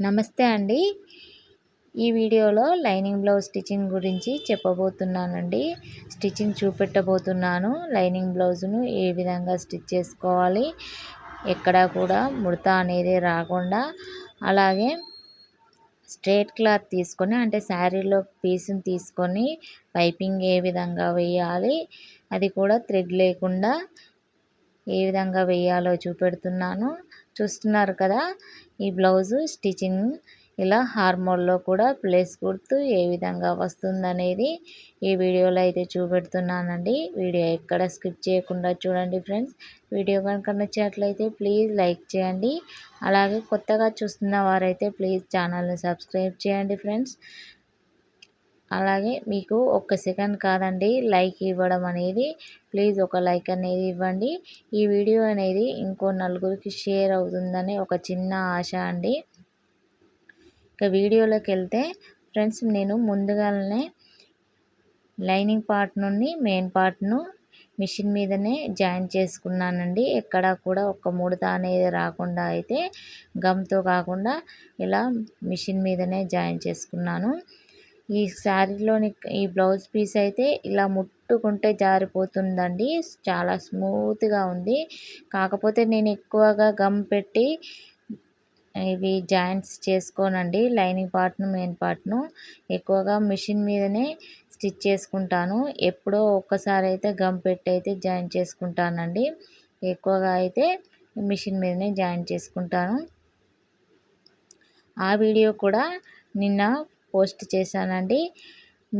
నమస్తే అండి. ఈ వీడియోలో లైనింగ్ బ్లౌజ్ స్టిచ్చింగ్ గురించి చెప్పబోతున్నానండి. స్టిచ్చింగ్ చూపెట్టబోతున్నాను. లైనింగ్ బ్లౌజ్ను ఏ విధంగా స్టిచ్ చేసుకోవాలి, ఎక్కడా కూడా ముడత అనేది రాకుండా, అలాగే స్ట్రెయిట్ క్లాత్ తీసుకొని అంటే శారీలో పీస్ని తీసుకొని పైపింగ్ ఏ విధంగా వేయాలి, అది కూడా థ్రెడ్ లేకుండా ఏ విధంగా వేయాలో చూపెడుతున్నాను. చూస్తున్నారు కదా, ఈ బ్లౌజు స్టిచ్చింగ్ ఇలా హార్మోల్లో కూడా ప్లేస్ గుర్తు ఏ విధంగా వస్తుందనేది ఈ వీడియోలో అయితే చూపెడుతున్నానండి. వీడియో ఎక్కడ స్కిప్ చేయకుండా చూడండి ఫ్రెండ్స్. వీడియో కనుక నచ్చినట్లయితే ప్లీజ్ లైక్ చేయండి. అలాగే కొత్తగా చూస్తున్న వారైతే ప్లీజ్ ఛానల్ని సబ్స్క్రైబ్ చేయండి ఫ్రెండ్స్. అలాగే మీకు ఒక్క సెకండ్ కాదండి లైక్ ఇవ్వడం అనేది, ప్లీజ్ ఒక లైక్ అనేది ఇవ్వండి. ఈ వీడియో అనేది ఇంకో నలుగురికి షేర్ అవుతుందని ఒక చిన్న ఆశ అండి. ఇక వీడియోలోకి వెళ్తే ఫ్రెండ్స్, నేను ముందుగానే లైనింగ్ పార్ట్ నుండి మెయిన్ పార్ట్ను మిషన్ మీదనే జాయిన్ చేసుకున్నానండి. ఎక్కడా కూడా ఒక్క ముడత అనేది రాకుండా అయితే గమ్తో కాకుండా ఇలా మిషన్ మీదనే జాయిన్ చేసుకున్నాను. ఈ శారీలోని ఈ బ్లౌజ్ పీస్ అయితే ఇలా ముట్టుకుంటే జారిపోతుందండి. చాలా స్మూత్గా ఉంది. కాకపోతే నేను ఎక్కువగా గమ్ పెట్టి ఇవి జాయింట్స్ చేసుకోనండి. లైనింగ్ పార్ట్ను మెయిన్ పార్ట్ను ఎక్కువగా మిషన్ మీదనే స్టిచ్ చేసుకుంటాను. ఎప్పుడో ఒక్కసారి అయితే గమ్ పెట్టి అయితే జాయిన్ చేసుకుంటానండి. ఎక్కువగా అయితే మిషన్ మీదనే జాయిన్ చేసుకుంటాను. ఆ వీడియో కూడా నిన్న పోస్ట్ చేశానండి.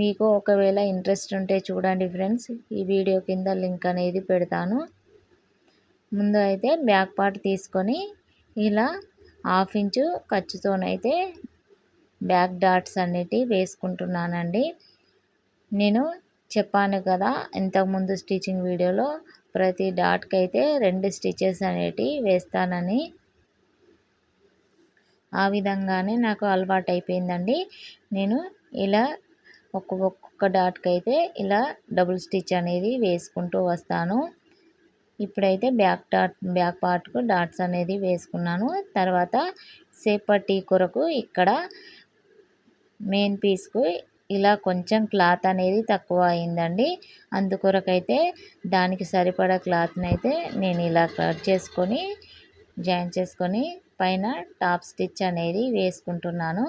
మీకు ఒకవేళ ఇంట్రెస్ట్ ఉంటే చూడండి ఫ్రెండ్స్. ఈ వీడియో కింద లింక్ అనేది పెడతాను. ముందు అయితే బ్యాక్ పార్ట్ తీసుకొని ఇలా 1/2 ఇంచు ఖర్చుతోనైతే బ్యాక్ డాట్స్ అనేటివి వేసుకుంటున్నానండి. నేను చెప్పాను కదా ఇంతకుముందు స్టిచ్చింగ్ వీడియోలో, ప్రతి డాట్కి అయితే 2 స్టిచెస్ అనేటివి వేస్తానని. ఆ విధంగానే నాకు అలవాటు అయిపోయిందండి. నేను ఇలా ఒక్కొక్క డాట్కి అయితే ఇలా డబుల్ స్టిచ్ అనేది వేసుకుంటూ వస్తాను. ఇప్పుడైతే బ్యాక్ పార్ట్కు డాట్స్ అనేది వేసుకున్నాను. తర్వాత సేప్ పట్టీ కొరకు ఇక్కడ మెయిన్ పీస్కు ఇలా కొంచెం క్లాత్ అనేది తక్కువ అయిందండి. అందుకొరకైతే దానికి సరిపడా క్లాత్ని అయితే నేను ఇలా కట్ చేసుకొని జాయిన్ చేసుకొని పైన టాప్ స్టిచ్ అనేది వేసుకుంటున్నాను.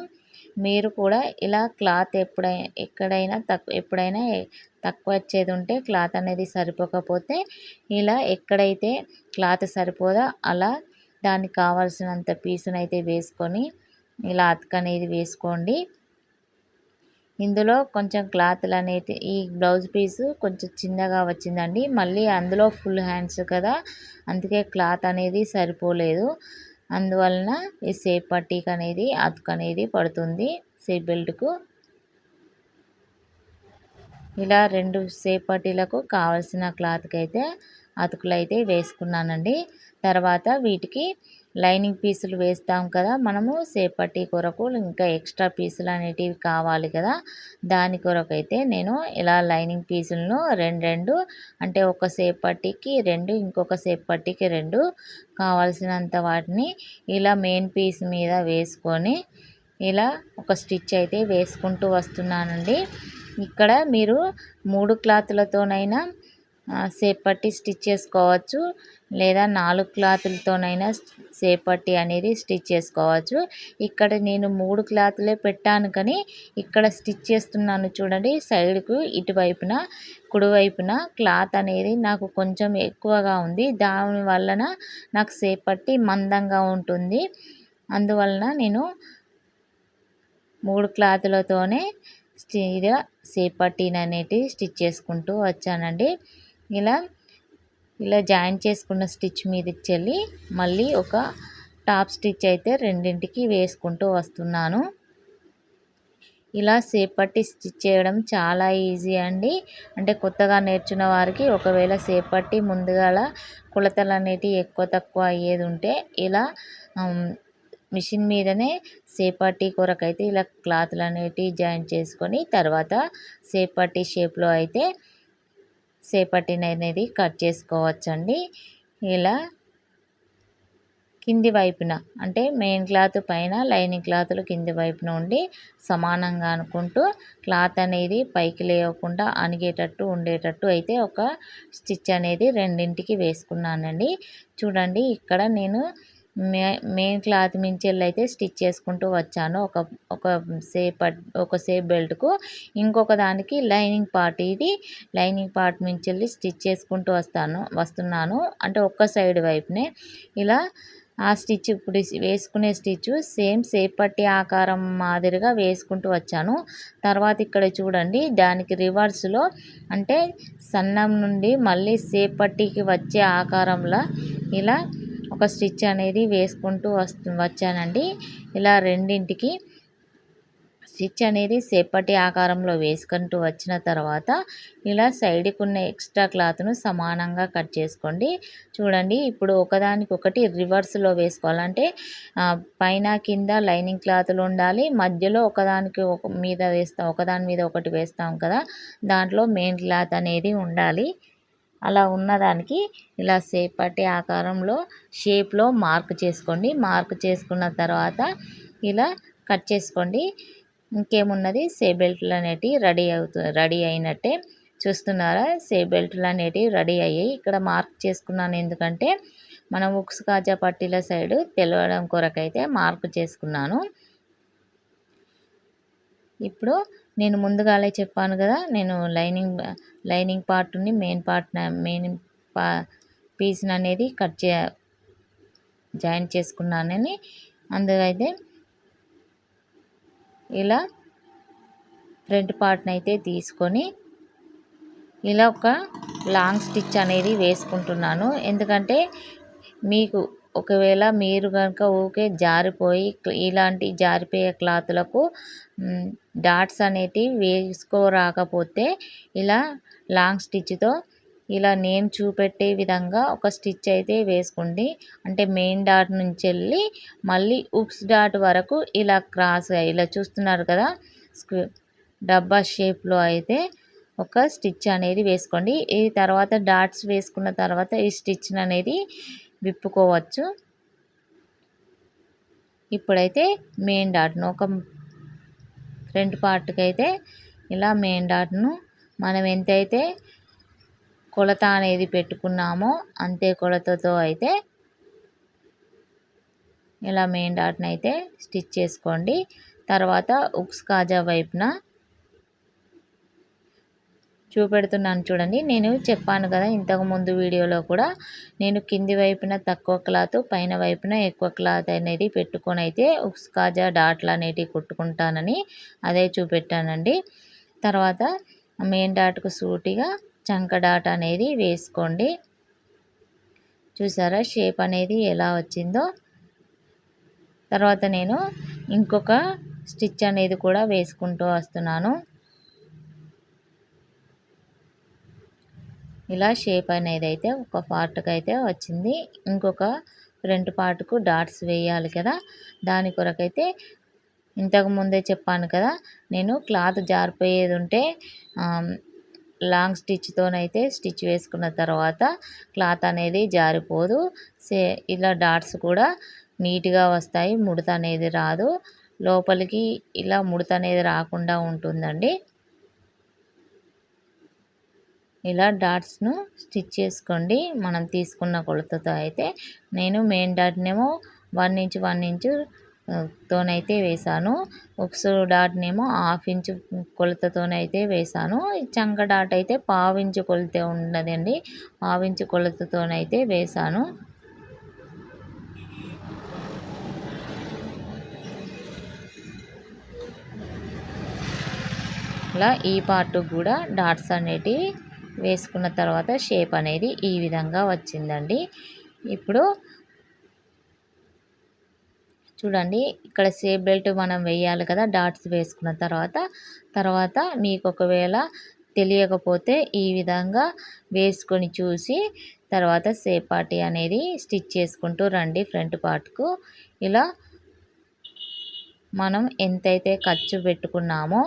మీరు కూడా ఇలా క్లాత్ ఎప్పుడైనా తక్కువ వచ్చేది ఉంటే, క్లాత్ అనేది సరిపోకపోతే ఇలా ఎక్కడైతే క్లాత్ సరిపోదో అలా దానికి కావాల్సినంత పీసునైతే వేసుకొని ఇలా అతుకనేది వేసుకోండి. ఇందులో కొంచెం క్లాత్లు అనేటి ఈ బ్లౌజ్ పీసు కొంచెం చిన్నగా వచ్చిందండి. మళ్ళీ అందులో ఫుల్ హ్యాండ్స్ కదా, అందుకే క్లాత్ అనేది సరిపోలేదు. అందువలన ఈ సేప్ పట్టీకి అనేది అతుకు అనేది పడుతుంది. సేప్ బెల్ట్కు ఇలా 2 సేప్ పట్టీలకు కావాల్సిన క్లాత్కి అయితే అతుకులు అయితే వేసుకున్నానండి. తర్వాత వీటికి లైనింగ్ పీసులు వేస్తాం కదా మనము సేప్ పట్టీ కొరకు, ఇంకా ఎక్స్ట్రా పీసులు అనేటివి కావాలి కదా, దాని కొరకు అయితే నేను ఇలా లైనింగ్ పీసులను 2 అంటే ఒక సేప్ పట్టీకి 2, ఇంకొక సేప్ పట్టీకి 2 కావాల్సినంత వాటిని ఇలా మెయిన్ పీస్ మీద వేసుకొని ఇలా ఒక స్టిచ్ అయితే వేసుకుంటూ వస్తున్నానండి. ఇక్కడ మీరు 3 క్లాతులతోనైనా సేప్ పట్టీ స్టిచ్ చేసుకోవచ్చు, లేదా 4 క్లాతులతోనైనా సేప్ పట్టీ అనేది స్టిచ్ చేసుకోవచ్చు. ఇక్కడ నేను 3 క్లాతులే పెట్టాను కానీ ఇక్కడ స్టిచ్ చేస్తున్నాను చూడండి. సైడ్కు ఇటువైపున కుడివైపున క్లాత్ అనేది నాకు కొంచెం ఎక్కువగా ఉంది. దాని వలన నాకు సేప్ పట్టీ మందంగా ఉంటుంది. అందువలన నేను 3 క్లాతులతోనే ఇలా సేప్ పట్టీని అనేది స్టిచ్ చేసుకుంటూ వచ్చానండి. ఇలా జాయిన్ చేసుకున్న స్టిచ్ మీదకి వెళ్ళి మళ్ళీ ఒక టాప్ స్టిచ్ అయితే రెండింటికి వేసుకుంటూ వస్తున్నాను. ఇలా సేప్ పట్టీ స్టిచ్ చేయడం చాలా ఈజీ అండి. అంటే కొత్తగా నేర్చున్న వారికి ఒకవేళ సేప్ పట్టీ ముందుగాల కొలతలు అనేటివి ఎక్కువ తక్కువ అయ్యేది ఉంటే ఇలా మిషన్ మీదనే సేప్ పట్టీ కొరకైతే ఇలా క్లాత్లు అనేటివి జాయిన్ చేసుకొని తర్వాత సేప్ పట్టీ షేప్లో అయితే సేప్ పట్టీని అనేది కట్ చేసుకోవచ్చండి. ఇలా కింది వైపున అంటే మెయిన్ క్లాత్ పైన, లైనింగ్ క్లాతులు కింది వైపున ఉండి సమానంగా అనుకుంటూ క్లాత్ అనేది పైకి లేవకుండా అణిగేటట్టు ఉండేటట్టు అయితే ఒక స్టిచ్ అనేది రెండింటికి వేసుకున్నానండి. చూడండి ఇక్కడ నేను మెయిన్ క్లాత్ మించెల్లి అయితే స్టిచ్ చేసుకుంటూ వచ్చాను. ఒక సేప్ బెల్ట్కు ఇంకొక దానికి లైనింగ్ పార్ట్, ఇది లైనింగ్ పార్ట్ మించెల్లి స్టిచ్ చేసుకుంటూ వస్తున్నాను. అంటే ఒక్క సైడ్ వైపునే ఇలా ఆ స్టిచ్ ఇప్పుడు వేసుకునే స్టిచ్ సేమ్ సేప్ పట్టి ఆకారం మాదిరిగా వేసుకుంటూ వచ్చాను. తర్వాత ఇక్కడ చూడండి దానికి రివర్స్లో అంటే సన్నం నుండి మళ్ళీ సేప్ పట్టీకి వచ్చే ఆకారంలో ఇలా ఒక స్టిచ్ అనేది వేసుకుంటూ వచ్చానండి. ఇలా రెండింటికి స్టిచ్ అనేది సేపటి ఆకారంలో వేసుకుంటూ వచ్చిన తర్వాత ఇలా సైడ్కి ఉన్న ఎక్స్ట్రా క్లాత్ను సమానంగా కట్ చేసుకోండి. చూడండి ఇప్పుడు ఒకదానికొకటి రివర్స్లో వేసుకోవాలంటే పైన కింద లైనింగ్ క్లాతులు ఉండాలి. మధ్యలో ఒకదాని మీద ఒకటి వేస్తాం కదా, దాంట్లో మెయిన్ క్లాత్ అనేది ఉండాలి. అలా ఉన్నదానికి ఇలా సేపటి ఆకారంలో షేప్లో మార్క్ చేసుకోండి. మార్క్ చేసుకున్న తర్వాత ఇలా కట్ చేసుకోండి. ఇంకేమున్నది, సేప్ బెల్ట్లు అనేటివి రెడీ అయినట్టే. చూస్తున్నారా, సేప్ బెల్ట్లు అనేటివి రెడీ అయ్యాయి. ఇక్కడ మార్క్ చేసుకున్నాను ఎందుకంటే మనం ఉక్స్ కాజా పట్టీల సైడు తెలవడం కొరకైతే మార్క్ చేసుకున్నాను. ఇప్పుడు నేను ముందుగాలే చెప్పాను కదా, నేను లైనింగ్ పార్ట్ని మెయిన్ పీస్ని అనేది జాయిన్ చేసుకున్నానని. అందుకైతే ఇలా ఫ్రంట్ పార్ట్ని అయితే తీసుకొని ఇలా ఒక లాంగ్ స్టిచ్ అనేది వేసుకుంటున్నాను. ఎందుకంటే మీకు ఒకవేళ మీరు కనుక ఊకే జారిపోయి ఇలాంటి జారిపోయే క్లాతులకు డాట్స్ అనేటివి వేసుకోరాకపోతే ఇలా లాంగ్ స్టిచ్తో ఇలా నేను చూపెట్టే విధంగా ఒక స్టిచ్ అయితే వేసుకోండి. అంటే మెయిన్ డాట్ నుంచి వెళ్ళి మళ్ళీ ఉక్స్ డాట్ వరకు ఇలా క్రాస్గా ఇలా చూస్తున్నారు కదా, డబ్బా షేప్లో అయితే ఒక స్టిచ్ అనేది వేసుకోండి. ఈ తర్వాత డాట్స్ వేసుకున్న తర్వాత ఈ స్టిచ్ అనేది విప్పుకోవచ్చు. ఇప్పుడైతే మెయిన్ డాట్ను ఒక ఫ్రంట్ పార్ట్కి అయితే ఇలా మెయిన్ డాట్ను మనం ఎంతైతే కొలత అనేది పెట్టుకున్నామో అంతే కొలతతో అయితే ఇలా మెయిన్ డాట్ని అయితే స్టిచ్ చేసుకోండి. తర్వాత ఉక్స్ కాజా వైపున చూపెడుతున్నాను చూడండి. నేను చెప్పాను కదా ఇంతకుముందు వీడియోలో కూడా, నేను కింది వైపున తక్కువ క్లాత్, పైన వైపున ఎక్కువ క్లాత్ అనేది పెట్టుకొని అయితే ఉక్స్ కాజా డాట్లు అనేటివి కుట్టుకుంటానని అదే చూపెట్టానండి. తర్వాత మెయిన్ డాట్కు సూటిగా చంక డాట్ అనేది వేసుకోండి. చూసారా షేప్ అనేది ఎలా వచ్చిందో. తర్వాత నేను ఇంకొక స్టిచ్ అనేది కూడా వేసుకుంటూ వస్తున్నాను. ఇలా షేప్ అనేది అయితే ఒక పార్ట్కి అయితే వచ్చింది. ఇంకొక ఫ్రంట్ పార్ట్కు డాట్స్ వేయాలి కదా, దాని కొరకైతే ఇంతకు ముందే చెప్పాను కదా, నేను క్లాత్ జారిపోయేది ఉంటే లాంగ్ స్టిచ్తోనైతే స్టిచ్ వేసుకున్న తర్వాత క్లాత్ అనేది జారిపోదు. ఇలా డాట్స్ కూడా నీట్గా వస్తాయి, ముడత అనేది రాదు. లోపలికి ఇలా ముడత అనేది రాకుండా ఉంటుందండి. ఇలా డాట్స్ను స్టిచ్ చేసుకోండి మనం తీసుకున్న కొలతతో అయితే. నేను మెయిన్ డాట్నేమో 1 ఇంచ్ 1 ఇంచు తోనైతే వేశాను. ఉక్స్ డాట్నేమో 1/2 ఇంచు కొలతతోనైతే వేశాను. చంక డాట్ అయితే 1/2 ఇంచు కొలత ఉన్నదండి, 1/2 ఇంచు కొలతతోనైతే వేశాను. ఇలా ఈ పార్ట్ కూడా డాట్స్ అనేటివి వేసుకున్న తర్వాత షేప్ అనేది ఈ విధంగా వచ్చిందండి. ఇప్పుడు చూడండి ఇక్కడ సేప్ బెల్ట్ మనం వేయాలి కదా డాట్స్ వేసుకున్న తర్వాత మీకు ఒకవేళ తెలియకపోతే ఈ విధంగా వేసుకొని చూసి తర్వాత సేప్ పార్టీ అనేది స్టిచ్ చేసుకుంటూ రండి. ఫ్రంట్ పార్ట్కు ఇలా మనం ఎంతైతే ఖర్చు పెట్టుకున్నామో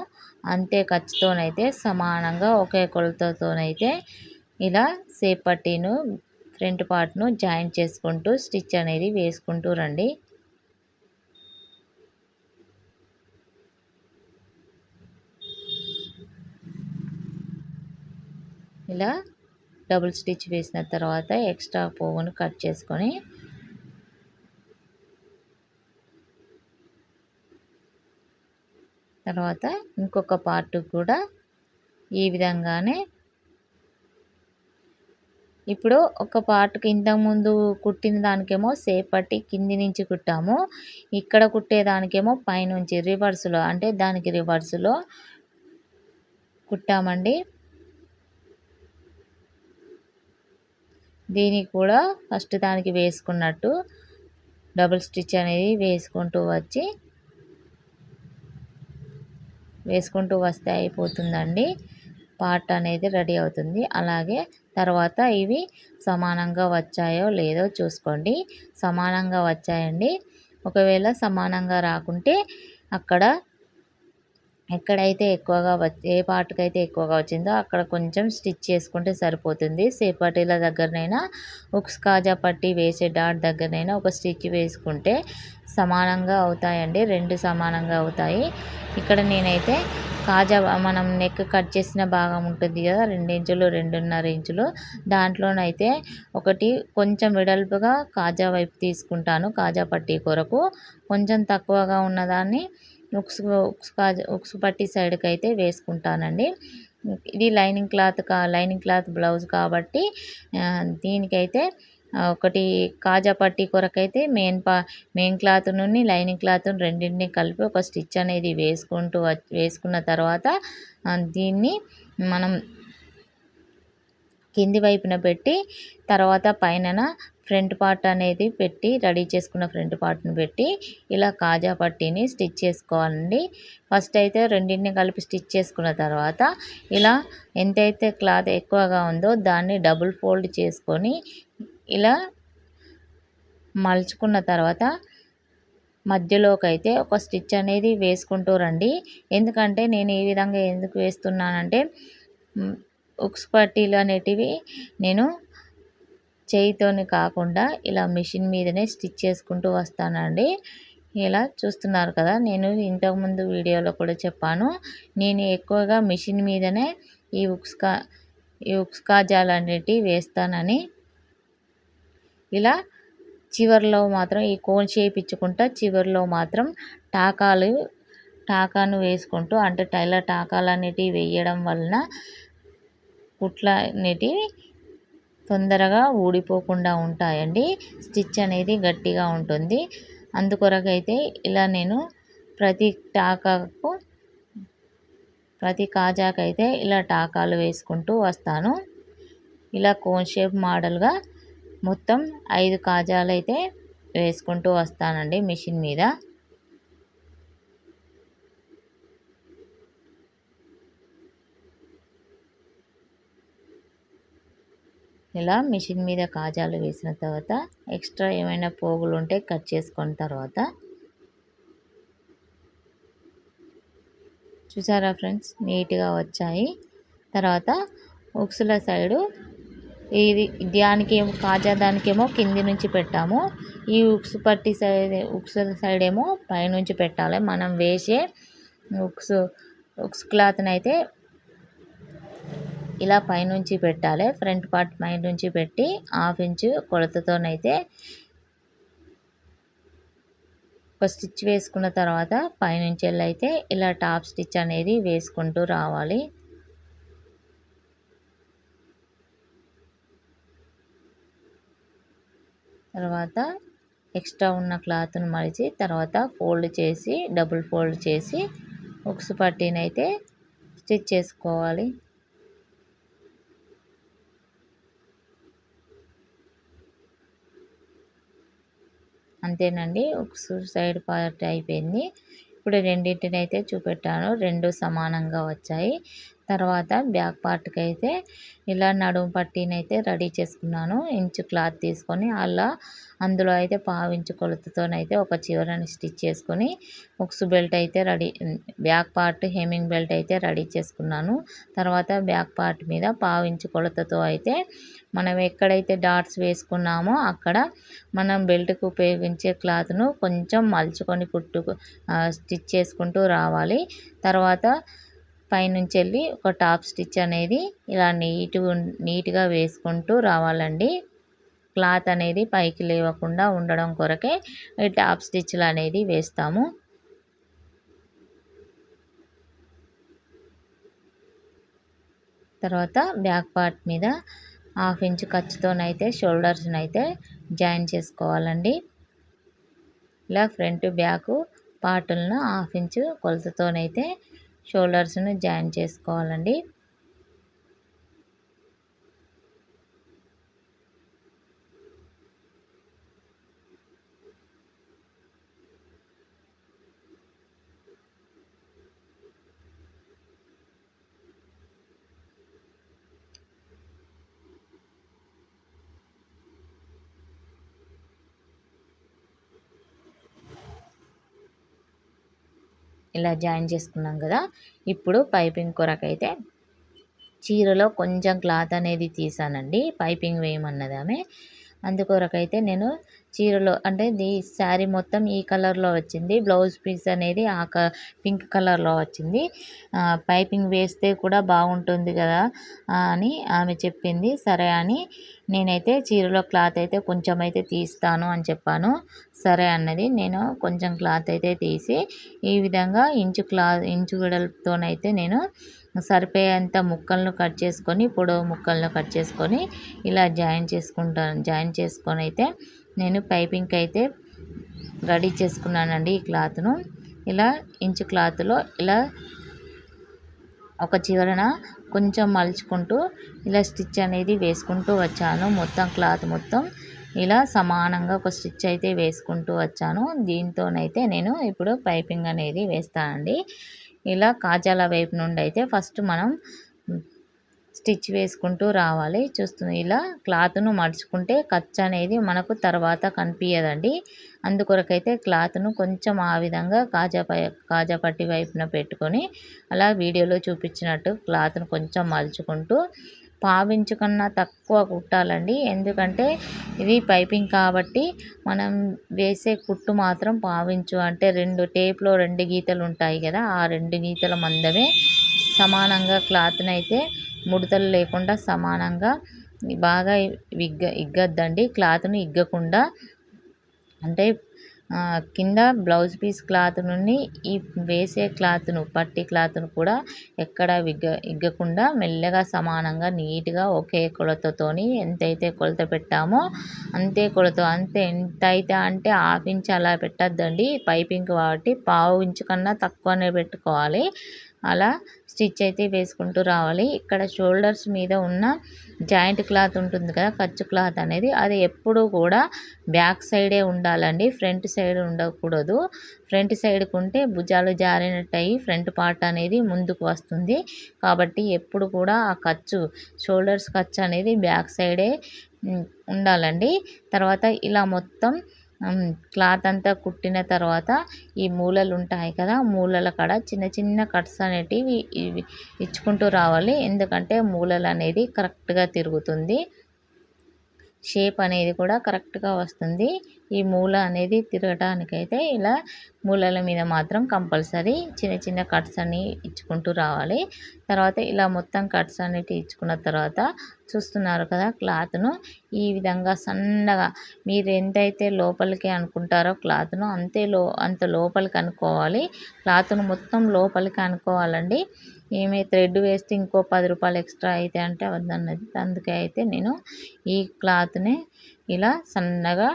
అంతే ఖర్చుతోనైతే సమానంగా ఒకే కొలతతోనైతే ఇలా సేప్ పట్టీను ఫ్రంట్ పార్ట్ను జాయింట్ చేసుకుంటూ స్టిచ్ అనేది వేసుకుంటూ రండి. ఇలా డబుల్ స్టిచ్ వేసిన తర్వాత ఎక్స్ట్రా పోగును కట్ చేసుకొని తర్వాత ఇంకొక పార్ట్ కూడా ఈ విధంగానే ఇప్పుడు ఒక పార్ట్కి ఇంతకుముందు కుట్టిన దానికేమో సేపట్టి కింది నుంచి కుట్టాము. ఇక్కడ కుట్టేదానికేమో పైనుంచి రివర్స్లో అంటే దానికి రివర్స్లో కుట్టామండి. దీనికి కూడా ఫస్ట్ దానికి వేసుకున్నట్టు డబుల్ స్టిచ్ అనేది వేసుకుంటూ వస్తే అయిపోతుందండి. పార్ట్ అనేది రెడీ అవుతుంది. అలాగే తర్వాత ఇవి సమానంగా వచ్చాయో లేదో చూసుకోండి. సమానంగా వచ్చాయండి. ఒకవేళ సమానంగా రాకుంటే అక్కడ ఎక్కడైతే ఎక్కువగా ఏ పార్ట్కి అయితే ఎక్కువగా వచ్చిందో అక్కడ కొంచెం స్టిచ్ చేసుకుంటే సరిపోతుంది. సేపటీల దగ్గరనైనా ఉక్స్ కాజా పట్టి వేసే డాట్ దగ్గరనైనా ఒక స్టిచ్ వేసుకుంటే సమానంగా అవుతాయండి. రెండు సమానంగా అవుతాయి. ఇక్కడ నేనైతే కాజా మనం నెక్ కట్ చేసిన భాగం ఉంటుంది కదా, 2 ఇంచులు 2.5 ఇంచులు, దాంట్లోనైతే ఒకటి కొంచెం వెడల్పుగా కాజా వైపు తీసుకుంటాను. కాజా పట్టీ కొరకు కొంచెం తక్కువగా ఉన్నదాన్ని ఉక్స్ పట్టీ సైడ్కి అయితే వేసుకుంటానండి. ఇది లైనింగ్ క్లాత్ బ్లౌజ్ కాబట్టి దీనికైతే ఒకటి కాజా పట్టీ కొరకైతే మెయిన్ క్లాత్ నుండి లైనింగ్ క్లాత్ రెండింటిని కలిపి ఒక స్టిచ్ అనేది వేసుకున్న తర్వాత దీన్ని మనం కింది వైపున పెట్టి తర్వాత పైన ఫ్రంట్ పార్ట్ అనేది పెట్టి రెడీ చేసుకున్న ఫ్రంట్ పార్ట్ని పెట్టి ఇలా కాజా పట్టీని స్టిచ్ చేసుకోవాలండి. ఫస్ట్ అయితే రెండింటిని కలిపి స్టిచ్ చేసుకున్న తర్వాత ఇలా ఎంతైతే క్లాత్ ఎక్కువగా ఉందో దాన్ని డబుల్ ఫోల్డ్ చేసుకొని ఇలా మలుచుకున్న తర్వాత మధ్యలోకి అయితే ఒక స్టిచ్ అనేది వేసుకుంటూ రండి. ఎందుకంటే నేను ఈ విధంగా ఎందుకు వేస్తున్నానంటే ఉక్స్ పట్టీలు అనేటివి నేను చేయితోని కాకుండా ఇలా మిషన్ మీదనే స్టిచ్ చేసుకుంటూ వస్తానండి. ఇలా చూస్తున్నారు కదా, నేను ఇంతకుముందు వీడియోలో కూడా చెప్పాను, నేను ఎక్కువగా మిషన్ మీదనే ఈ ఉక్స్ కాజాలు అనేటివి వేస్తానని. ఇలా చివరిలో మాత్రం ఈ కోన్ షేప్ ఇచ్చుకుంటా చివరిలో మాత్రం టాకాను వేసుకుంటూ, అంటే టైలర్ టాకాలు అనేటివి వేయడం వలన కుట్లు అనేటివి తొందరగా ఊడిపోకుండా ఉంటాయండి. స్టిచ్ అనేది గట్టిగా ఉంటుంది. అందుకొరకైతే ఇలా నేను ప్రతి కాజాకైతే ఇలా టాకాలు వేసుకుంటూ వస్తాను. ఇలా కోన్ షేప్ మోడల్గా మొత్తం 5 కాజాలు అయితే వేసుకుంటూ వస్తానండి మిషన్ మీద. ఇలా మిషన్ మీద కాజాలు వేసిన తర్వాత ఎక్స్ట్రా ఏమైనా పోగులు ఉంటే కట్ చేసుకున్న తర్వాత చూసారా ఫ్రెండ్స్, నీట్గా వచ్చాయి. తర్వాత ఉక్సుల సైడు ఇది కాజా దానికేమో కింది నుంచి పెట్టాము. ఈ ఉక్సుల సైడ్ ఏమో పైనుంచి పెట్టాలి. మనం వేసే ఉక్స్ క్లాత్ని అయితే ఇలా పైనుంచి పెట్టాలి. ఫ్రంట్ పార్ట్ పైనుంచి పెట్టి 1/2 ఇంచు కొలతతోనైతే ఒక స్టిచ్ వేసుకున్న తర్వాత పైనుంచి అయితే ఇలా టాప్ స్టిచ్ అనేది వేసుకుంటూ రావాలి. తర్వాత ఎక్స్ట్రా ఉన్న క్లాత్ను మలిచి తర్వాత డబుల్ ఫోల్డ్ చేసి ఉక్స్ పట్టీని అయితే స్టిచ్ చేసుకోవాలి. అంతేనండి, ఉక్స్ సైడ్ పార్ట్ అయిపోయింది. ఇప్పుడు రెండింటిని అయితే చూపెట్టాను, రెండు సమానంగా వచ్చాయి. తర్వాత బ్యాక్ పార్ట్కి అయితే ఇలా నడుము పట్టీనైతే రెడీ చేసుకున్నాను. ఇంచు క్లాత్ తీసుకొని అలా అందులో అయితే పావించు కొలతతోనైతే ఒక చివరని స్టిచ్ చేసుకొని ఉక్సు బెల్ట్ అయితే బ్యాక్ పార్ట్ హెమ్మింగ్ బెల్ట్ అయితే రెడీ చేసుకున్నాను. తర్వాత బ్యాక్ పార్ట్ మీద పావించు కొలతతో అయితే మనం ఎక్కడైతే డాట్స్ వేసుకున్నామో అక్కడ మనం బెల్ట్కి ఉపయోగించే క్లాత్ను కొంచెం మలుచుకొని స్టిచ్ చేసుకుంటూ రావాలి. తర్వాత పైనుంచి వెళ్ళి ఒక టాప్ స్టిచ్ అనేది ఇలా నీట్గా వేసుకుంటూ రావాలండి. క్లాత్ అనేది పైకి లేవకుండా ఉండడం కొరకే ఈ టాప్ స్టిచ్లు అనేది వేస్తాము. తర్వాత బ్యాక్ పార్ట్ మీద 1/2 ఇంచ్ ఖర్చుతోనైతే షోల్డర్స్ని అయితే జాయిన్ చేసుకోవాలండి. ఇలా ఫ్రంట్ బ్యాక్ పార్టులను 1/2 ఇంచ్ కొలతతోనైతే షోల్డర్స్ని జాయిన్ చేసుకోవాలండి. ఇలా జాయిన్ చేసుకున్నాం కదా. ఇప్పుడు పైపింగ్ కొరకైతే చీరలో కొంచెం క్లాత్ అనేది తీసానండి, పైపింగ్ వేయమన్నది ఆమె. అందుకొరకైతే నేను చీరలో అంటే శారీ మొత్తం ఈ కలర్లో వచ్చింది, బ్లౌజ్ పీస్ అనేది పింక్ కలర్లో వచ్చింది. పైపింగ్ వేస్తే కూడా బాగుంటుంది కదా అని ఆమె చెప్పింది. సరే అని నేనైతే చీరలో క్లాత్ అయితే కొంచెం అయితే తీస్తాను అని చెప్పాను. సరే అన్నది. నేను కొంచెం క్లాత్ అయితే తీసి ఈ విధంగా ఇంచు వెడల్పుతోనైతే నేను సరిపోయేంత ముక్కలను కట్ చేసుకొని, పొడవు ముక్కలను కట్ చేసుకొని ఇలా జాయిన్ చేసుకొని అయితే నేను పైపింగ్కి అయితే రెడీ చేసుకున్నానండి. ఈ క్లాత్ను ఇలా ఇంచు క్లాత్లో ఇలా ఒక చివరన కొంచెం మలుచుకుంటూ ఇలా స్టిచ్ అనేది వేసుకుంటూ వచ్చాను. మొత్తం క్లాత్ మొత్తం ఇలా సమానంగా ఒక స్టిచ్ అయితే వేసుకుంటూ వచ్చాను. దీంతోనైతే నేను ఇప్పుడు పైపింగ్ అనేది వేస్తానండి. ఇలా కాజాల వైపు నుండి అయితే ఫస్ట్ మనం స్టిచ్ వేసుకుంటూ రావాలి. ఇలా క్లాత్ను మడుచుకుంటే ఖర్చు అనేది మనకు తర్వాత కనిపించదండి. అందుకొరకైతే క్లాత్ను కొంచెం ఆ విధంగా కాజా పట్టి వైపున పెట్టుకొని అలా వీడియోలో చూపించినట్టు క్లాత్ను కొంచెం మలుచుకుంటూ పావించు కన్నా తక్కువ కుట్టాలండి. ఎందుకంటే ఇది పైపింగ్ కాబట్టి మనం వేసే కుట్టు మాత్రం పావించు అంటే టేప్లో 2 గీతలు ఉంటాయి కదా, ఆ 2 గీతల మందమే సమానంగా క్లాత్ని అయితే ముడతలు లేకుండా సమానంగా బాగా ఇగ్గద్దండి. క్లాత్ను ఇగ్గకుండా అంటే కింద బ్లౌజ్ పీస్ క్లాత్ నుండి ఈ వేసే క్లాత్ను పట్టి క్లాత్ను కూడా ఎక్కడ ఇగ్గకుండా మెల్లగా సమానంగా నీట్గా ఒకే కొలతతోని ఎంతైతే కొలత పెట్టామో అంతే కొలత ఎంత అయితే అంటే 1/2 ఇంచ్ అలా పెట్టద్దండి. పైపింగ్ కాబట్టి 1/2 ఇంచు కన్నా తక్కువనే పెట్టుకోవాలి. అలా స్టిచ్ అయితే వేసుకుంటూ రావాలి. ఇక్కడ షోల్డర్స్ మీద ఉన్న జాయింట్ క్లాత్ ఉంటుంది కదా, ఖర్చు క్లాత్ అనేది, అది ఎప్పుడూ కూడా బ్యాక్ సైడే ఉండాలండి, ఫ్రంట్ సైడ్ ఉండకూడదు. ఫ్రంట్ సైడ్కి ఉంటే భుజాలు జారినట్టు అయ్యి ఫ్రంట్ పార్ట్ అనేది ముందుకు వస్తుంది. కాబట్టి ఎప్పుడు కూడా ఆ షోల్డర్స్ ఖర్చు అనేది బ్యాక్ సైడే ఉండాలండి. తర్వాత ఇలా మొత్తం క్లాత్ అంతా కుట్టిన తర్వాత ఈ మూలలు ఉంటాయి కదా, మూలల కాడ చిన్న చిన్న కట్స్ అనేటివి ఇచ్చుకుంటూ రావాలి. ఎందుకంటే మూలలు అనేది కరెక్ట్గా తిరుగుతుంది, షేప్ అనేది కూడా కరెక్ట్గా వస్తుంది. ఈ మూల అనేది తిరగటానికైతే ఇలా మూలల మీద మాత్రం కంపల్సరీ చిన్న చిన్న కట్స్ అన్ని ఇచ్చుకుంటూ రావాలి. తర్వాత ఇలా మొత్తం కట్స్ అన్నిటి ఇచ్చుకున్న తర్వాత చూస్తున్నారు కదా, క్లాత్ను ఈ విధంగా సన్నగా మీరు ఎంతైతే లోపలికి అనుకుంటారో క్లాత్ను అంత లోపలికి అనుకోవాలి. క్లాత్ను మొత్తం లోపలికి అనుకోవాలండి. థ్రెడ్ వేస్తే ఇంకో 10 రూపాయలు ఎక్స్ట్రా అయితే అంటే అవద్దన్నది. అందుకే అయితే నేను ఈ క్లాత్ని ఇలా సన్నగా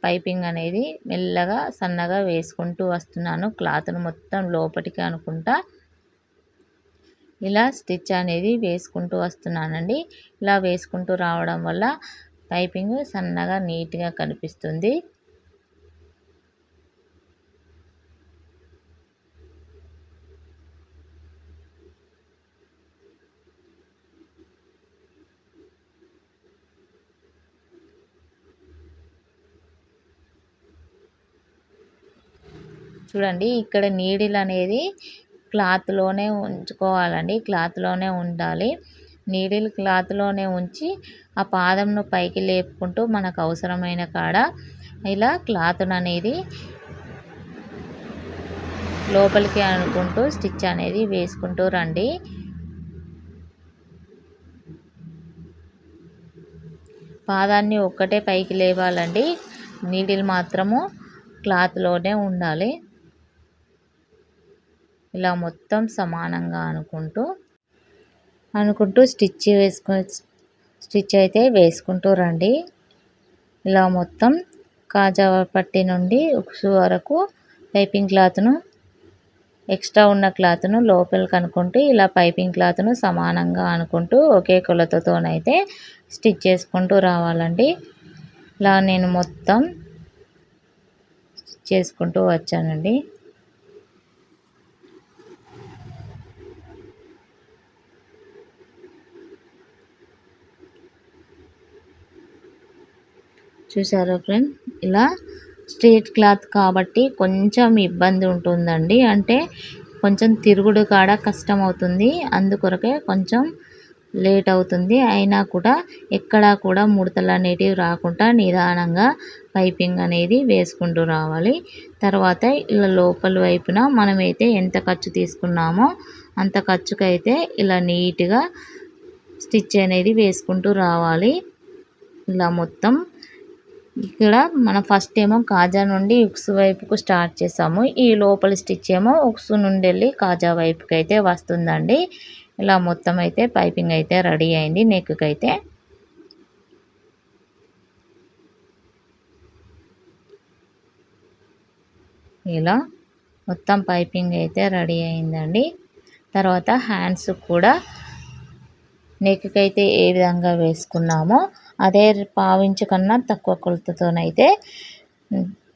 పైపింగ్ అనేది మెల్లగా సన్నగా వేసుకుంటూ వస్తున్నాను. క్లాత్ను మొత్తం లోపలికి అనుకుంటా ఇలా స్టిచ్ అనేది వేసుకుంటూ వస్తున్నానండి. ఇలా వేసుకుంటూ రావడం వల్ల పైపింగ్ సన్నగా నీట్గా కనిపిస్తుంది. చూడండి ఇక్కడ నీడిల్ అనేది క్లాత్లోనే ఉంచుకోవాలండి, క్లాత్లోనే ఉండాలి. నీడిల్ క్లాత్లోనే ఉంచి ఆ పాదంను పైకి లేపుకుంటూ మనకు అవసరమైన కాడ ఇలా క్లాత్ను అనేది లోపలికి అనుకుంటూ స్టిచ్ అనేది వేసుకుంటూ రండి. పాదాన్ని ఒక్కటే పైకి లేవాలండి, నీడిల్ మాత్రము క్లాత్లోనే ఉండాలి. ఇలా మొత్తం సమానంగా అనుకుంటూ స్టిచ్ అయితే వేసుకుంటూ రండి. ఇలా మొత్తం కాజా పట్టి నుండి ఉక్సు వరకు పైపింగ్ క్లాత్ను, ఎక్స్ట్రా ఉన్న క్లాత్ను లోపలికి అనుకుంటూ ఇలా పైపింగ్ క్లాత్ను సమానంగా అనుకుంటూ ఒకే కొలతతోనైతే స్టిచ్ చేసుకుంటూ రావాలండి. ఇలా నేను మొత్తం చేసుకుంటూ వచ్చానండి. చూసారా ఫ్రెండ్, ఇలా స్ట్రైట్ క్లాత్ కాబట్టి కొంచెం ఇబ్బంది ఉంటుందండి, అంటే కొంచెం తిరుగుడు కాడ కష్టం అవుతుంది, అందుకొరకే కొంచెం లేట్ అవుతుంది. అయినా కూడా ఎక్కడా కూడా ముడతలు అనేటివి రాకుండా నిదానంగా పైపింగ్ అనేది వేసుకుంటూ రావాలి. తర్వాత ఇలా లోపల వైపున మనమైతే ఎంత ఖర్చు తీసుకున్నామో అంత ఖర్చుకైతే ఇలా నీట్గా స్టిచ్ అనేది వేసుకుంటూ రావాలి. ఇలా మొత్తం ఇక్కడ మనం ఫస్ట్ ఏమో కాజా నుండి ఉక్సు వైపుకు స్టార్ట్ చేసాము, ఈ లోపల స్టిచ్ ఏమో ఉక్సు నుండి వెళ్ళి కాజా వైపుకి అయితే వస్తుందండి. ఇలా మొత్తం అయితే పైపింగ్ అయితే రెడీ అయింది నెక్కి అయితే. ఇలా మొత్తం పైపింగ్ అయితే రెడీ అయిందండి. తర్వాత హ్యాండ్స్ కూడా నెక్కి అయితే ఏ విధంగా వేసుకున్నామో అదే పావించు కన్నా తక్కువ కొలతతోనైతే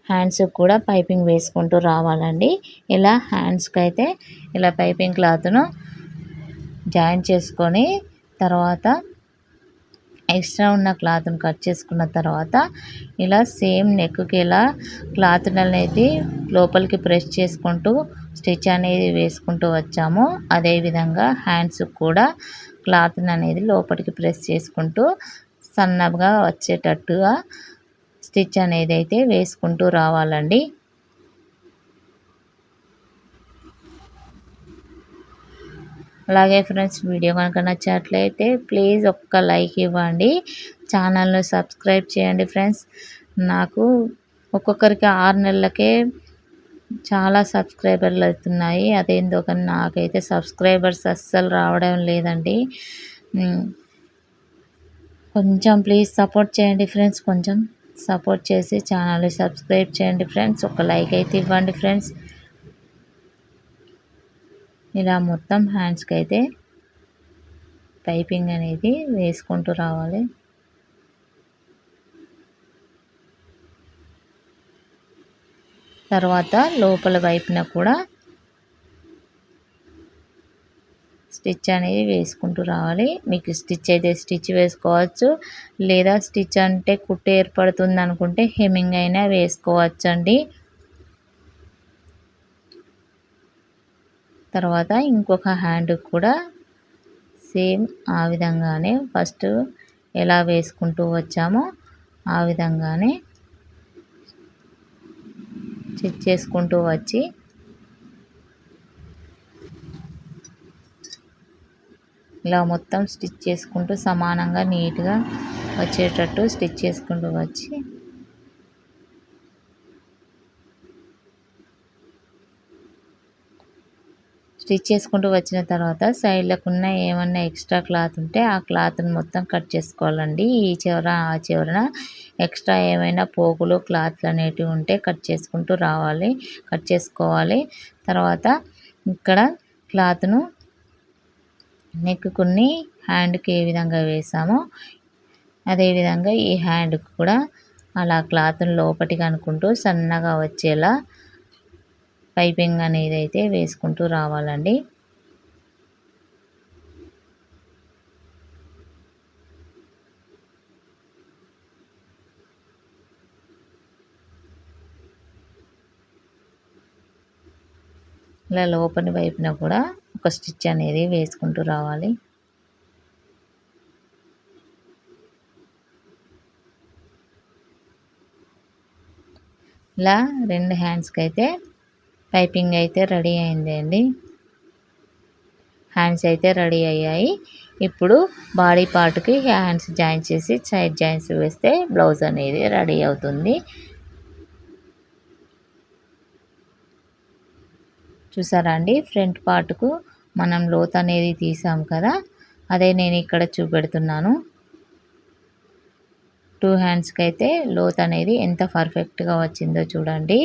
హ్యాండ్స్ కూడా పైపింగ్ వేసుకుంటూ రావాలండి. ఇలా హ్యాండ్స్కి అయితే ఇలా పైపింగ్ క్లాత్ను జాయిన్ చేసుకొని తర్వాత ఎక్స్ట్రా ఉన్న క్లాత్ను కట్ చేసుకున్న తర్వాత ఇలా సేమ్ నెక్కి ఇలా క్లాత్ని అనేది లోపలికి ప్రెస్ చేసుకుంటూ స్టిచ్ అనేది వేసుకుంటూ వచ్చాము. అదేవిధంగా హ్యాండ్స్ కూడా క్లాత్ని అనేది లోపలికి ప్రెస్ చేసుకుంటూ సన్నగా వచ్చేటట్టుగా స్టిచ్ అనేది అయితే వేసుకుంటూ రావాలండి. అలాగే ఫ్రెండ్స్, వీడియో కనుక నచ్చినట్లయితే ప్లీజ్ ఒక్క లైక్ ఇవ్వండి, ఛానల్ను సబ్స్క్రైబ్ చేయండి ఫ్రెండ్స్. నాకు ఒక్కొక్కరికి 6 నెలలకే చాలా సబ్స్క్రైబర్లు అవుతున్నాయి, అదేందో కానీ నాకైతే సబ్స్క్రైబర్స్ అస్సలు రావడం లేదండి. కొంచెం ప్లీజ్ సపోర్ట్ చేయండి ఫ్రెండ్స్, కొంచెం సపోర్ట్ చేసి ఛానల్ని సబ్స్క్రైబ్ చేయండి ఫ్రెండ్స్, ఒక లైక్ అయితే ఇవ్వండి ఫ్రెండ్స్. ఇలా మొత్తం హ్యాండ్స్కి అయితే పైపింగ్ అనేది వేసుకుంటూ రావాలి. తర్వాత లోపల వైపున కూడా స్టిచ్ అనేది వేసుకుంటూ రావాలి. మీకు స్టిచ్ అయితే స్టిచ్ వేసుకోవచ్చు, లేదా స్టిచ్ అంటే కుట్టు ఏర్పడుతుంది అనుకుంటే హెమ్మింగ్ అయినా వేసుకోవచ్చండి. తర్వాత ఇంకొక హ్యాండ్ కూడా సేమ్ ఆ విధంగానే ఫస్ట్ ఎలా వేసుకుంటూ వచ్చామో ఆ విధంగానే స్టిచ్ చేసుకుంటూ వచ్చి ఇలా మొత్తం స్టిచ్ చేసుకుంటూ సమానంగా నీట్గా వచ్చేటట్టు స్టిచ్ చేసుకుంటూ వచ్చి స్టిచ్ చేసుకుంటూ వచ్చిన తర్వాత సైడ్లకు ఉన్న ఏమన్నా ఎక్స్ట్రా క్లాత్ ఉంటే ఆ క్లాత్ని మొత్తం కట్ చేసుకోవాలండి. ఈ చివర ఆ చివరన ఎక్స్ట్రా ఏమైనా పోగులు క్లాత్లు అనేటివి ఉంటే కట్ చేసుకోవాలి. తర్వాత ఇక్కడ క్లాత్ను నెక్కుని హ్యాండ్కి ఏ విధంగా వేసామో అదేవిధంగా ఈ హ్యాండ్కి కూడా అలా క్లాత్ను లోపటికి అనుకుంటూ సన్నగా వచ్చేలా పైపింగ్ అనేది అయితే వేసుకుంటూ రావాలండి. ఇలా లోపలి వైపున కూడా ఒక స్టిచ్ అనేది వేసుకుంటూ రావాలి. ఇలా 2 హ్యాండ్స్కి అయితే పైపింగ్ అయితే రెడీ అయింది అండి. హ్యాండ్స్ అయితే రెడీ అయ్యాయి. ఇప్పుడు బాడీ పార్ట్కి హ్యాండ్స్ జాయిన్ చేసి సైడ్ జాయిన్స్ వేస్తే బ్లౌజ్ అనేది రెడీ అవుతుంది. చూసారా అండి, ఫ్రంట్ పార్ట్కు మనం లోత్ అనేది తీసాం కదా, అదే నేను ఇక్కడ చూపెడుతున్నాను. 2 హ్యాండ్స్కి అయితే లోత్ అనేది ఎంత పర్ఫెక్ట్గా వచ్చిందో చూడండి.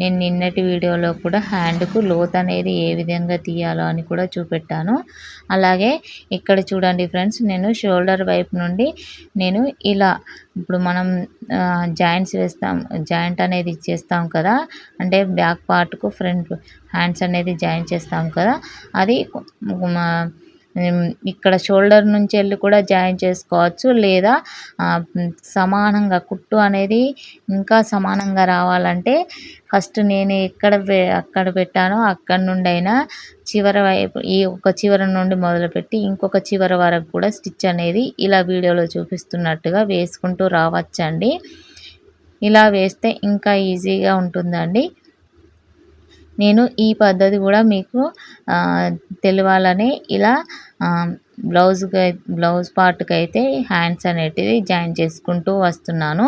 నేను నిన్నటి వీడియోలో కూడా హ్యాండ్కు లోత్ అనేది ఏ విధంగా తీయాలో అని కూడా చూపెట్టాను. అలాగే ఇక్కడ చూడండి ఫ్రెండ్స్, నేను షోల్డర్ వైపు నుండి నేను ఇలా ఇప్పుడు మనం జాయింట్స్ వేస్తాం, జాయింట్ అనేది ఇచ్చేస్తాం కదా, అంటే బ్యాక్ పార్ట్కు ఫ్రంట్ హ్యాండ్స్ అనేది జాయిన్ చేస్తాం కదా, అది ఇక్కడ షోల్డర్ నుంచి వెళ్ళి కూడా జాయిన్ చేసుకోవచ్చు. లేదా సమానంగా కుట్టు అనేది ఇంకా సమానంగా రావాలంటే ఫస్ట్ నేను అక్కడ పెట్టానో అక్కడ నుండి అయినా చివరి వైపు ఈ ఒక చివర నుండి మొదలుపెట్టి ఇంకొక చివర వరకు కూడా స్టిచ్ అనేది ఇలా వీడియోలో చూపిస్తున్నట్టుగా వేసుకుంటూ రావచ్చండి. ఇలా వేస్తే ఇంకా ఈజీగా ఉంటుందండి. నేను ఈ పద్ధతి కూడా మీకు తెలియాలని ఇలా బ్లౌజ్ పార్ట్కి అయితే హ్యాండ్స్ అనేటివి జాయిన్ చేసుకుంటూ వస్తున్నాను.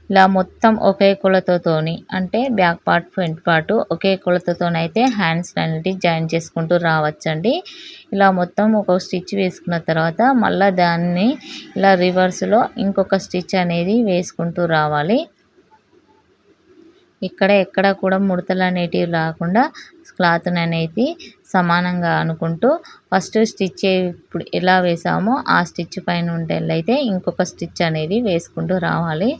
ఇలా మొత్తం ఒకే కొలతతోని, అంటే back part front part okay కొలతతోనైతే hands అనేటివి జాయిన్ చేసుకుంటూ రావచ్చండి. ఇలా మొత్తం ఒక స్టిచ్ వేసుకున్న తర్వాత మళ్ళీ దాన్ని ఇలా రివర్స్లో ఇంకొక స్టిచ్ అనేది వేసుకుంటూ రావాలి. ఎక్కడ కూడా ముడతలు అనేటివి రాకుండా క్లాత్ అనేది సమానంగా అనుకుంటూ ఫస్ట్ స్టిచ్ ఇప్పుడు ఎలా వేసామో ఆ స్టిచ్ పైన ఉండేలైతే ఇంకొక స్టిచ్ అనేది వేసుకుంటూ రావాలి.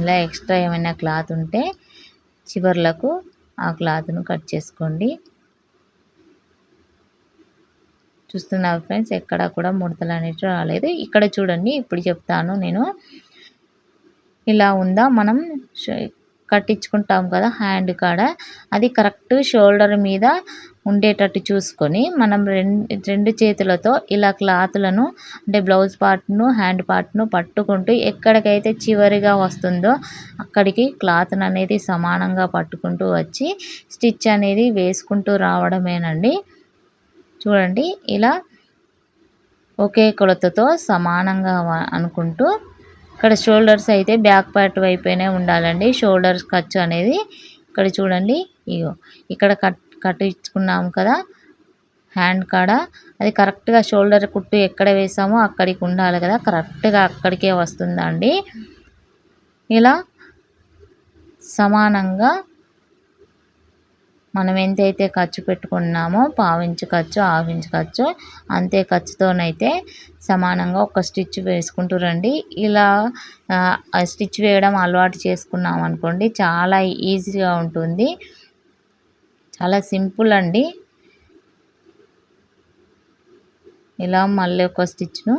ఇలా ఎక్స్ట్రా ఏమైనా క్లాత్ ఉంటే చివర్లకు ఆ క్లాత్ను కట్ చేసుకోండి. చూస్తున్నారు ఫ్రెండ్స్, ఎక్కడ కూడా ముడతలు అనేవి రాలేదు. ఇక్కడ చూడండి, ఇప్పుడు చెప్తాను నేను. ఇలా ఉందా, మనం కట్టించుకుంటాం కదా హ్యాండ్ కాడ, అది కరెక్ట్ షోల్డర్ మీద ఉండేటట్టు చూసుకొని మనం రెండు చేతులతో ఇలా క్లాత్లను, అంటే బ్లౌజ్ పార్ట్ను హ్యాండ్ పార్ట్ను పట్టుకుంటూ ఎక్కడికైతే చివరిగా వస్తుందో అక్కడికి క్లాత్ను అనేది సమానంగా పట్టుకుంటూ వచ్చి స్టిచ్ అనేది వేసుకుంటూ రావడమేనండి. చూడండి, ఇలా ఒకే కొలతతో సమానంగా అనుకుంటూ, ఇక్కడ షోల్డర్స్ అయితే బ్యాక్ పార్ట్ వైపునే ఉండాలండి. షోల్డర్స్ ఖర్చు అనేది ఇక్కడ చూడండి, ఇక్కడ కట్టించుకున్నాం కదా హ్యాండ్ కాడ, అది కరెక్ట్గా షోల్డర్ కుట్టు ఎక్కడ వేసామో అక్కడికి ఉండాలి కదా, కరెక్ట్గా అక్కడికే వస్తుందండి. ఇలా సమానంగా మనం ఎంతైతే ఖర్చు పెట్టుకున్నామో పావించు ఖర్చు హాఫించు ఖర్చు అంతే ఖర్చుతోనైతే సమానంగా ఒక స్టిచ్ వేసుకుంటూ రండి. ఇలా స్టిచ్ వేయడం అలవాటు చేసుకున్నాం అనుకోండి, చాలా ఈజీగా ఉంటుంది, చాలా సింపుల్ అండి. ఇలా మళ్ళీ ఒక స్టిచ్ను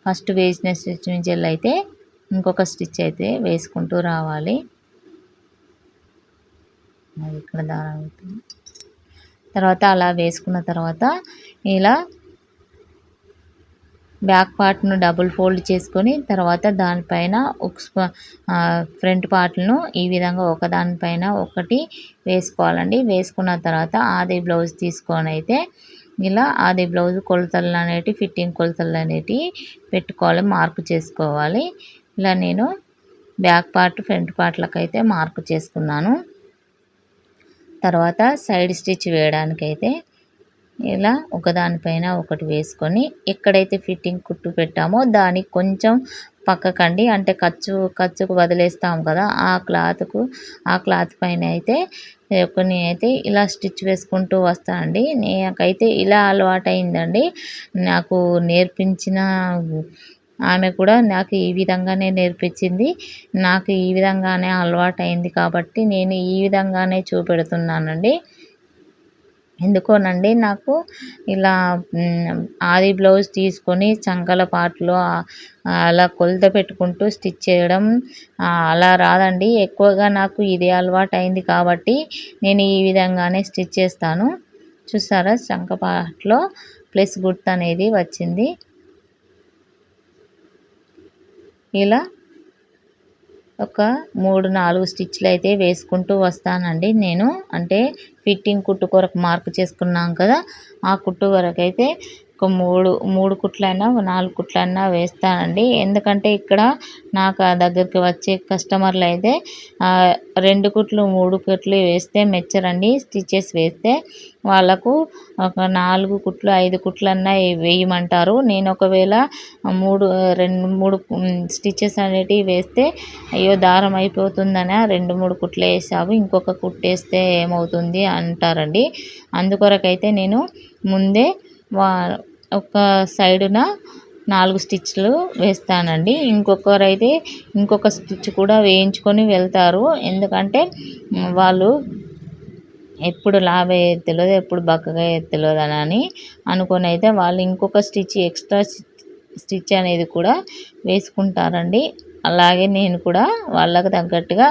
ఫస్ట్ వేసిన స్టిచ్ నుంచి అయితే ఇంకొక స్టిచ్ అయితే వేసుకుంటూ రావాలి. ఇక్కడ దారం అవుతుంది. తర్వాత అలా వేసుకున్న తర్వాత ఇలా బ్యాక్ పార్ట్ను డబుల్ ఫోల్డ్ చేసుకొని తర్వాత దానిపైన ఫ్రంట్ పార్ట్లను ఈ విధంగా ఒకదానిపైన ఒకటి వేసుకోవాలండి. వేసుకున్న తర్వాత ఆది బ్లౌజ్ తీసుకొని అయితే ఇలా ఆది బ్లౌజ్ కొలతలు అనేటివి, ఫిట్టింగ్ కొలతలు అనేటివి పెట్టుకోవాలి, మార్పు చేసుకోవాలి. ఇలా నేను బ్యాక్ పార్ట్ ఫ్రంట్ పార్ట్లకు అయితే మార్పు చేసుకున్నాను. తర్వాత సైడ్ స్టిచ్ వేయడానికైతే ఇలా ఒకదానిపైన ఒకటి వేసుకొని ఎక్కడైతే ఫిట్టింగ్ కుట్టు పెట్టామో దానికి కొంచెం పక్కకండి, అంటే ఖర్చుకు వదిలేస్తాం కదా, ఆ క్లాత్ పైన అయితే కొన్ని అయితే ఇలా స్టిచ్ వేసుకుంటూ వస్తానండి. నాకైతే ఇలా అలవాటైందండి. నాకు నేర్పించిన ఆమె కూడా నాకు ఈ విధంగానే నేర్పించింది. నాకు ఈ విధంగానే అలవాటైంది కాబట్టి నేను ఈ విధంగానే చూపెడుతున్నానండి. ఎందుకోనండి నాకు ఇలా ఆది బ్లౌజ్ తీసుకొని చంకల పార్ట్‌లో అలా కొలత పెట్టుకుంటూ స్టిచ్ చేయడం అలా రాదండి. ఎక్కువగా నాకు ఇదే అలవాటయింది కాబట్టి నేను ఈ విధంగానే స్టిచ్ చేస్తాను. చూసారా చంక పార్ట్‌లో ప్లస్ గుర్తనేది వచ్చింది. ఇలా ఒక 3, 4 స్టిచ్‌లయితే వేసుకుంటూ వస్తానండి నేను. అంటే ఫిట్టింగ్ కుట్టు కొరకు మార్క్ చేసుకున్నాం కదా! ఆ కుట్టు వరకైతే ఒక 3 కుట్లైనా, 4 కుట్లన్నా వేస్తానండి. ఎందుకంటే ఇక్కడ నాకు దగ్గరికి వచ్చే కస్టమర్‌లయితే 2 కుట్లు, 3 కుట్లు వేస్తే మెచ్చరండి. స్టిచెస్ వేస్తే వాళ్ళకు ఒక 4 కుట్లు, 5 కుట్లన్నా వేయమంటారు. నేను ఒకవేళ 3 స్టిచెస్ అనేటివి వేస్తే, అయ్యో దారం అయిపోతుందనా 2, 3 కుట్లు వేసావు ఇంకొక కుట్టేస్తే ఏమవుతుంది అంటారండి. అందుకొరకైతే నేను ముందే ఒక సైడున 4 స్టిచ్‌లు వేస్తానండి. ఇంకొకరైతే ఇంకొక స్టిచ్ కూడా వేయించుకొని వెళ్తారు. ఎందుకంటే వాళ్ళు ఎప్పుడు లావయ్యేది తెలవదు, ఎప్పుడు బక్కగా అయ్యేది తెలవదని అనుకోనైతే వాళ్ళు ఇంకొక స్టిచ్ ఎక్స్ట్రా స్టిచ్ అనేది కూడా వేసుకుంటారండి. అలాగే నేను కూడా వాళ్ళకి తగ్గట్టుగా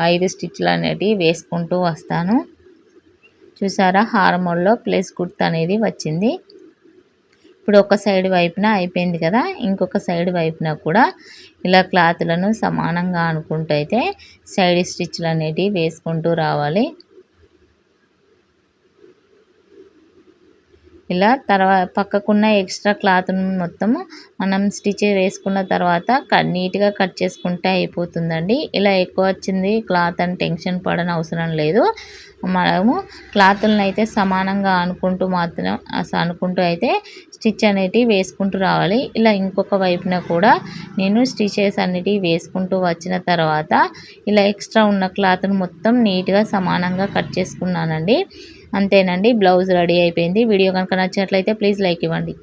5 స్టిచ్‌లు అనేటివి వేసుకుంటూ వస్తాను. చూసారా హార్మోల్లో ప్లస్ కుర్త్ అనేది వచ్చింది. ఇప్పుడు ఒక సైడ్ వైపున అయిపోయింది కదా! ఇంకొక సైడ్ వైపున కూడా ఇలా క్లాతులను సమానంగా అనుకుంటూ అయితే సైడ్ స్టిచ్‌లు అనేటివి వేసుకుంటూ రావాలి. ఇలా పక్కకున్న ఎక్స్ట్రా క్లాత్‌ను మొత్తము మనం స్టిచ్ వేసుకున్న తర్వాత నీట్‌గా కట్ చేసుకుంటే అయిపోతుందండి. ఇలా ఎక్కువ వచ్చింది క్లాత్ అని టెన్షన్ పడనవసరం లేదు. మనము క్లాతులనైతే సమానంగా అనుకుంటూ అయితే స్టిచ్ అనేటివి వేసుకుంటూ రావాలి. ఇలా ఇంకొక వైపున కూడా నేను స్టిచెస్ అనేటివి వేసుకుంటూ వచ్చిన తర్వాత ఇలా ఎక్స్ట్రా ఉన్న క్లాత్‌ను మొత్తం నీట్‌గా సమానంగా కట్ చేసుకున్నానండి. అంతేనండి, బ్లౌజ్ రెడీ అయిపోయింది. వీడియో కనుక నచ్చినట్లయితే ప్లీజ్ లైక్ ఇవ్వండి.